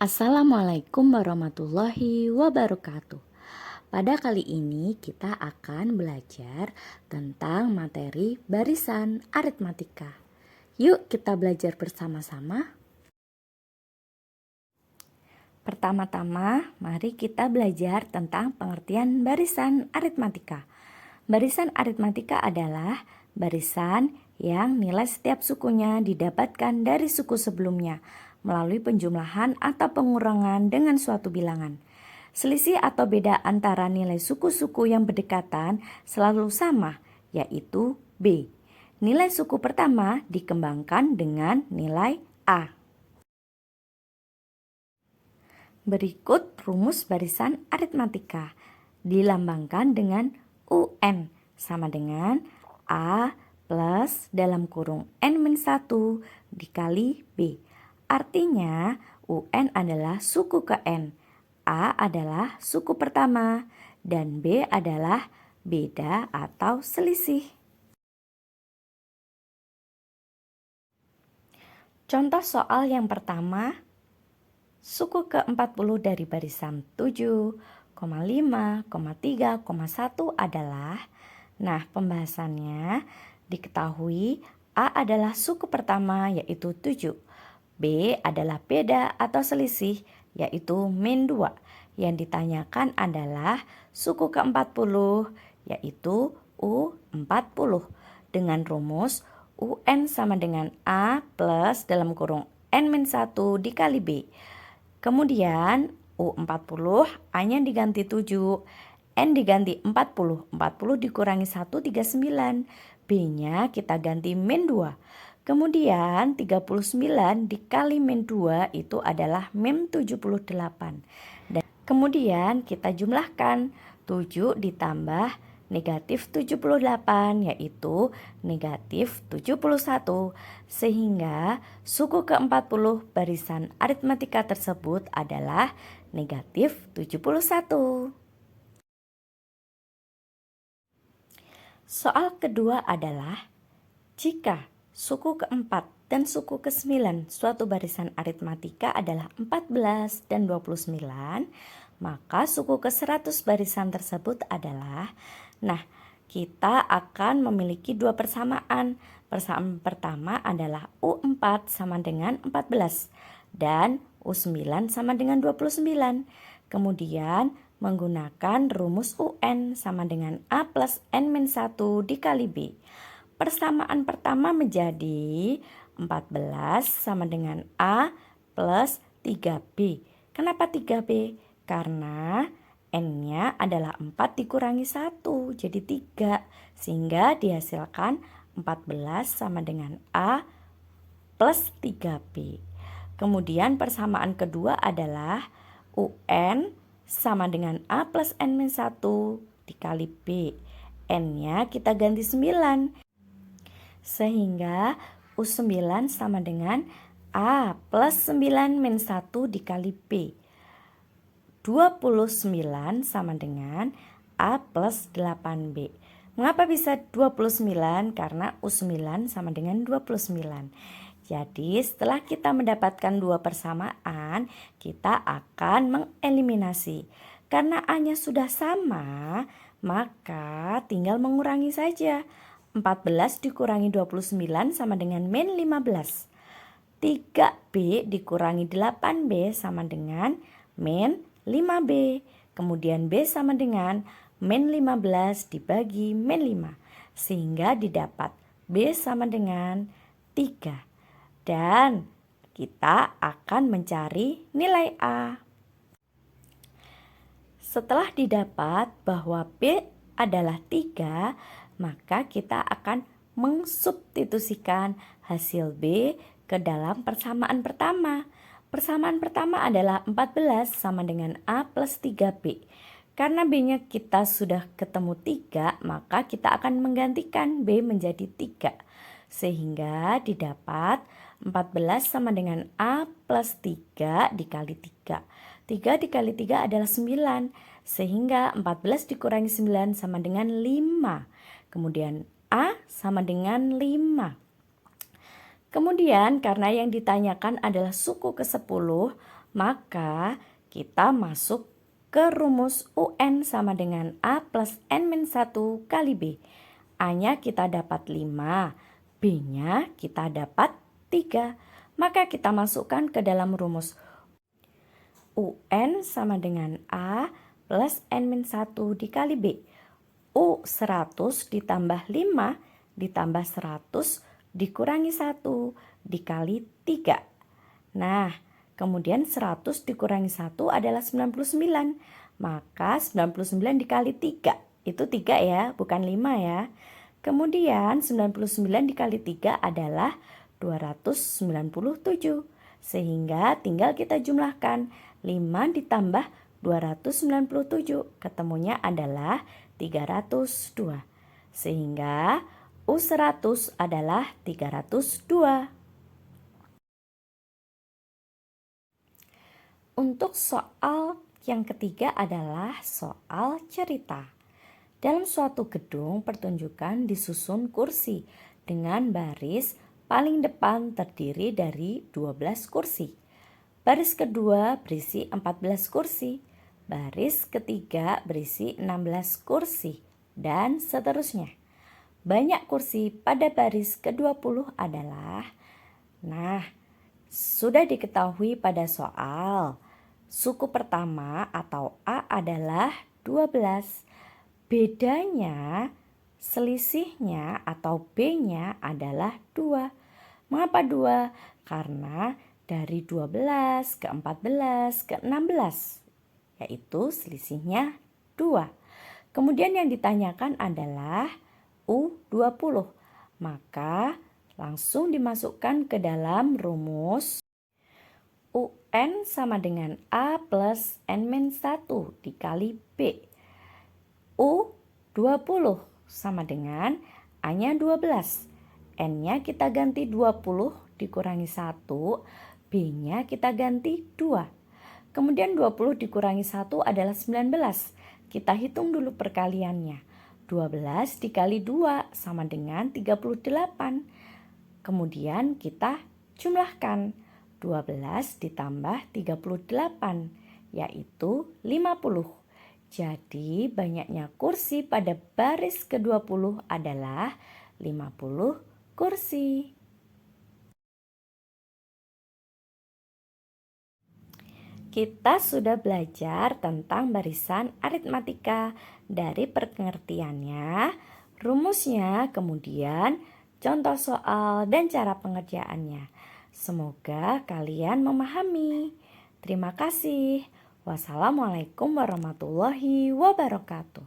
Assalamualaikum warahmatullahi wabarakatuh. Pada kali ini kita akan belajar tentang materi barisan aritmatika. Yuk kita belajar bersama-sama. Pertama-tama, mari kita belajar tentang pengertian barisan aritmatika. Barisan aritmatika adalah barisan yang nilai setiap sukunya didapatkan dari suku sebelumnya melalui penjumlahan atau pengurangan dengan suatu bilangan. Selisih atau beda antara nilai suku-suku yang berdekatan selalu sama, yaitu B. Nilai suku pertama dikembangkan dengan nilai A. Berikut rumus barisan aritmatika dilambangkan dengan UN sama dengan A plus dalam kurung N-1 dikali B. Artinya UN adalah suku ke N, A adalah suku pertama, dan B adalah beda atau selisih. Contoh soal yang pertama, suku ke-40 dari barisan 7, 5, 3, 1 adalah, nah pembahasannya diketahui A adalah suku pertama yaitu 7, B adalah beda atau selisih yaitu min 2. Yang ditanyakan adalah suku ke-40 yaitu U40 dengan rumus UN sama dengan A plus dalam kurung N-1 dikali B. Kemudian U40 A-nya diganti 7, N diganti 40, 40 dikurangi 1, 39, B-nya kita ganti min 2. Kemudian 39 dikali min 2 itu adalah min 78. Dan kemudian kita jumlahkan 7 ditambah negatif 78 yaitu negatif 71. Sehingga suku ke-40 barisan aritmatika tersebut adalah negatif 71. Soal kedua adalah jika suku ke-4 dan suku ke-9 suatu barisan aritmatika adalah 14 dan 29, maka suku ke-100 barisan tersebut adalah, nah kita akan memiliki dua persamaan. Persamaan pertama adalah U4 sama dengan 14 dan U9 sama dengan 29. Kemudian menggunakan rumus UN sama dengan A plus N-1 dikali B. Persamaan pertama menjadi 14 sama dengan A plus 3B. Kenapa 3B? Karena N-nya adalah 4 dikurangi 1, jadi 3. Sehingga dihasilkan 14 sama dengan A plus 3B. Kemudian persamaan kedua adalah UN sama dengan A plus N-1 dikali B. N-nya kita ganti 9. Sehingga U9 sama dengan A plus 9 min 1 dikali B. 29 sama dengan A plus 8B. Mengapa bisa 29? Karena U9 sama dengan 29. Jadi setelah kita mendapatkan dua persamaan, kita akan mengeliminasi. Karena A-nya sudah sama, maka tinggal mengurangi saja. 14 dikurangi 29 sama dengan min 15. 3B dikurangi 8B sama dengan min 5B. Kemudian B sama dengan min 15 dibagi min 5. Sehingga didapat B sama dengan 3. Dan kita akan mencari nilai A. Setelah didapat bahwa B adalah 3, maka kita akan mengsubstitusikan hasil B ke dalam persamaan pertama. Persamaan pertama adalah 14 sama dengan A plus 3B. Karena B-nya kita sudah ketemu 3, maka kita akan menggantikan B menjadi 3. Sehingga didapat 14 sama dengan A plus 3 dikali 3. 3 dikali 3 adalah 9. Sehingga 14 dikurangi 9 sama dengan 5. Kemudian A sama dengan 5. Kemudian karena yang ditanyakan adalah suku ke-10, maka kita masuk ke rumus UN sama dengan A plus N-1 kali B. A-nya kita dapat 5, B-nya kita dapat 3. Maka kita masukkan ke dalam rumus UN sama dengan A plus N-1 dikali B. U 100 ditambah 5 ditambah 100 dikurangi 1 dikali 3. Nah, kemudian 100 dikurangi 1 adalah 99. Maka 99 dikali 3. Itu 3 ya, bukan 5 ya. Kemudian 99 dikali 3 adalah 297. Sehingga tinggal kita jumlahkan 5 ditambah 297. Ketemunya adalah 302. Sehingga U100 adalah 302. Untuk soal yang ketiga adalah soal cerita. Dalam suatu gedung pertunjukan disusun kursi dengan baris paling depan terdiri dari 12 kursi. Baris kedua berisi 14 kursi. Baris ketiga berisi 16 kursi. Dan seterusnya. Banyak kursi pada baris ke-20 adalah, sudah diketahui pada soal. Suku pertama atau A adalah 12. Bedanya, selisihnya atau B-nya adalah 2. Mengapa 2? Karena dari 12 ke 14 ke 16, yaitu selisihnya 2. Kemudian yang ditanyakan adalah U20. Maka langsung dimasukkan ke dalam rumus UN sama dengan A plus N-1 dikali B. U20 sama dengan A-nya 12. N-nya kita ganti 20 dikurangi 1. B-nya kita ganti 2. Kemudian 20 dikurangi 1 adalah 19. Kita hitung dulu perkaliannya. 12 dikali 2 sama dengan 38. Kemudian kita jumlahkan. 12 ditambah 38 yaitu 50. Jadi banyaknya kursi pada baris ke-20 adalah 50 kursi. Kita sudah belajar tentang barisan aritmatika dari pengertiannya, rumusnya, kemudian contoh soal dan cara pengerjaannya. Semoga kalian memahami. Terima kasih. Wassalamualaikum warahmatullahi wabarakatuh.